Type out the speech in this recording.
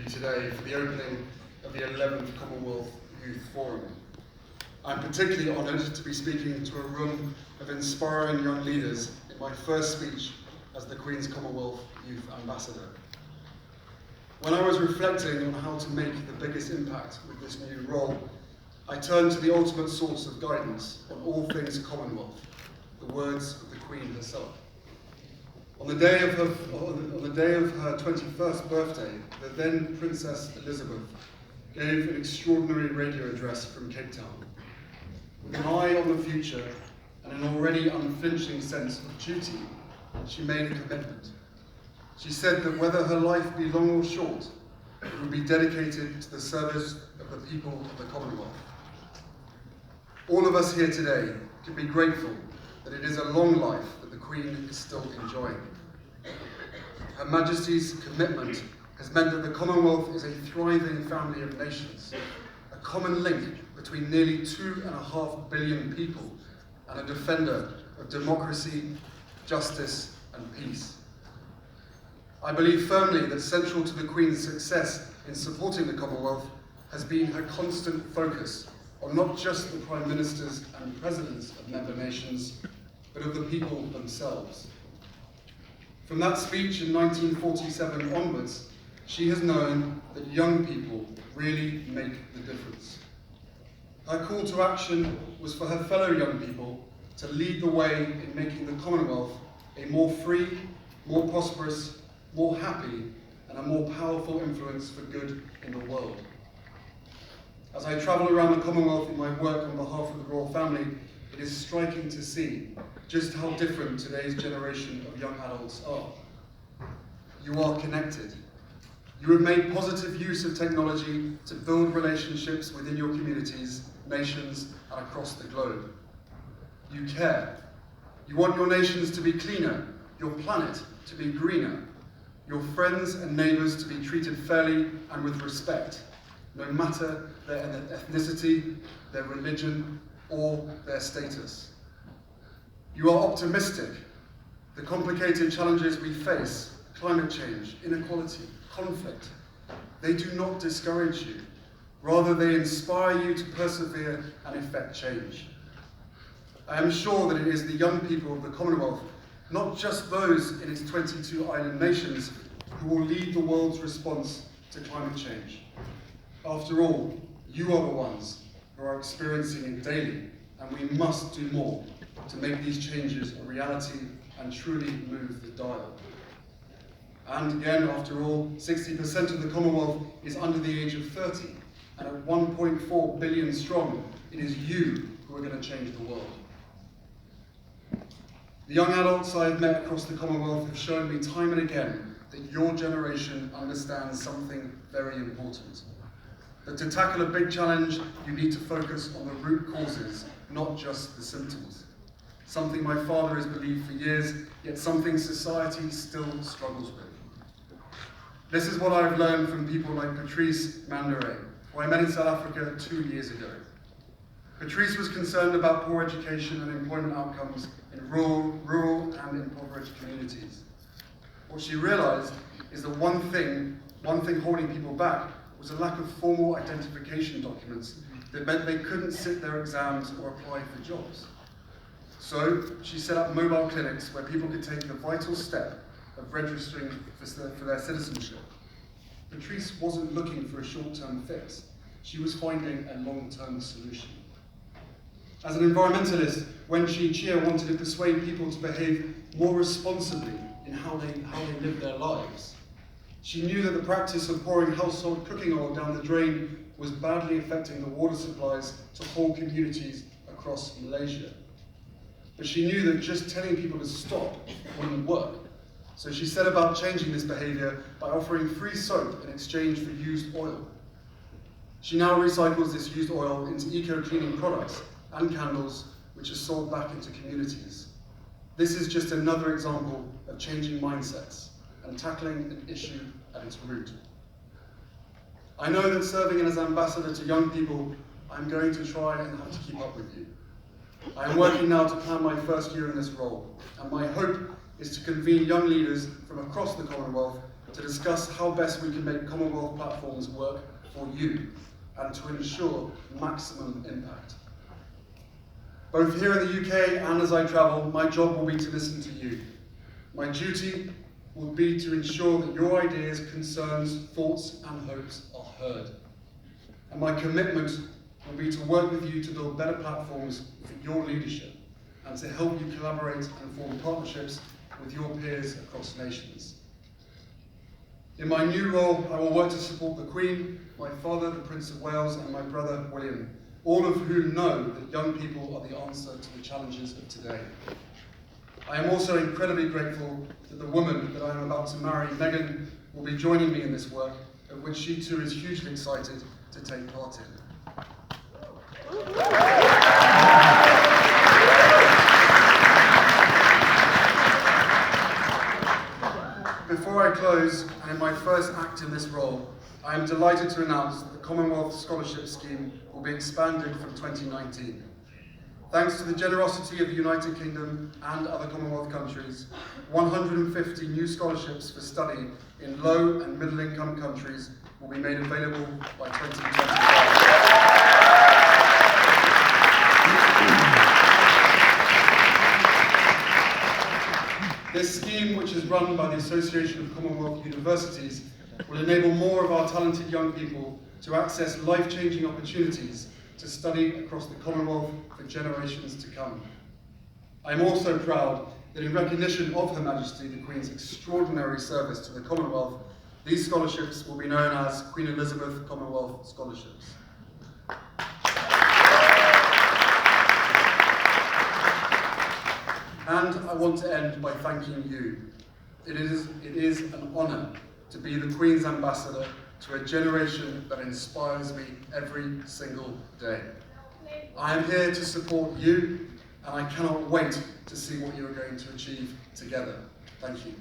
you today for the opening of the 11th Commonwealth Youth Forum. I'm particularly honoured to be speaking to a room of inspiring young leaders in my first speech as the Queen's Commonwealth Youth Ambassador. When I was reflecting on how to make the biggest impact with this new role, I turned to the ultimate source of guidance on all things Commonwealth, the words of the Queen herself. On the day of her 21st birthday, the then Princess Elizabeth gave an extraordinary radio address from Cape Town. With an eye on the future and an already unflinching sense of duty, she made a commitment. She said that whether her life be long or short, it would be dedicated to the service of the people of the Commonwealth. All of us here today can be grateful that it is a long life that the Queen is still enjoying. Her Majesty's commitment has meant that the Commonwealth is a thriving family of nations, a common link between nearly 2.5 billion people and a defender of democracy, justice and peace. I believe firmly that central to the Queen's success in supporting the Commonwealth has been her constant focus on not just the Prime Ministers and Presidents of member nations, but of the people themselves. From that speech in 1947 onwards, she has known that young people really make the difference. Her call to action was for her fellow young people to lead the way in making the Commonwealth a more free, more prosperous, more happy, and a more powerful influence for good in the world. As I travel around the Commonwealth in my work on behalf of the royal family, it is striking to see just how different today's generation of young adults are. You are connected. You have made positive use of technology to build relationships within your communities, nations, and across the globe. You care. You want your nations to be cleaner, your planet to be greener, your friends and neighbours to be treated fairly and with respect, no matter their ethnicity, their religion, or their status. You are optimistic. The complicated challenges we face, climate change, inequality, conflict, they do not discourage you. Rather, they inspire you to persevere and effect change. I am sure that it is the young people of the Commonwealth, not just those in its 22 island nations, who will lead the world's response to climate change. After all, you are the ones who are experiencing it daily, and we must do more to make these changes a reality and truly move the dial. And again, after all, 60% of the Commonwealth is under the age of 30, and at 1.4 billion strong, it is you who are going to change the world. The young adults I have met across the Commonwealth have shown me time and again that your generation understands something very important. That to tackle a big challenge, you need to focus on the root causes, not just the symptoms. Something my father has believed for years, yet something society still struggles with. This is what I've learned from people like Patrice Mandere, who I met in South Africa 2 years ago. Patrice was concerned about poor education and employment outcomes in rural and impoverished communities. What she realized is that one thing holding people back was a lack of formal identification documents that meant they couldn't sit their exams or apply for jobs. So she set up mobile clinics where people could take the vital step of registering for their citizenship. Patrice wasn't looking for a short-term fix. She was finding a long-term solution. As an environmentalist, Wen Chi-Chia wanted to persuade people to behave more responsibly in how they live their lives. She knew that the practice of pouring household cooking oil down the drain was badly affecting the water supplies to whole communities across Malaysia. But she knew that just telling people to stop wouldn't work. So she set about changing this behaviour by offering free soap in exchange for used oil. She now recycles this used oil into eco-cleaning products and candles, which are sold back into communities. This is just another example of changing mindsets and tackling an issue at its root. I know that serving as ambassador to young people, I'm going to try and have to keep up with you. I am working now to plan my first year in this role, and my hope is to convene young leaders from across the Commonwealth to discuss how best we can make Commonwealth platforms work for you and to ensure maximum impact. Both here in the UK and as I travel, my job will be to listen to you. My duty will be to ensure that your ideas, concerns, thoughts and hopes are heard. And my commitment will be to work with you to build better platforms for your leadership and to help you collaborate and form partnerships with your peers across nations. In my new role, I will work to support the Queen, my father, the Prince of Wales, and my brother, William, all of whom know that young people are the answer to the challenges of today. I am also incredibly grateful that the woman that I am about to marry, Megan, will be joining me in this work, of which she too is hugely excited to take part in. Before I close, and in my first act in this role, I am delighted to announce that the Commonwealth Scholarship Scheme will be expanded from 2019. Thanks to the generosity of the United Kingdom and other Commonwealth countries, 150 new scholarships for study in low and middle income countries will be made available by 2025. This scheme, which is run by the Association of Commonwealth Universities, will enable more of our talented young people to access life-changing opportunities to study across the Commonwealth for generations to come. I am also proud that in recognition of Her Majesty the Queen's extraordinary service to the Commonwealth, these scholarships will be known as Queen Elizabeth Commonwealth Scholarships. And I want to end by thanking you. It is an honour to be the Queen's ambassador to a generation that inspires me every single day. I am here to support you, and I cannot wait to see what you are going to achieve together. Thank you.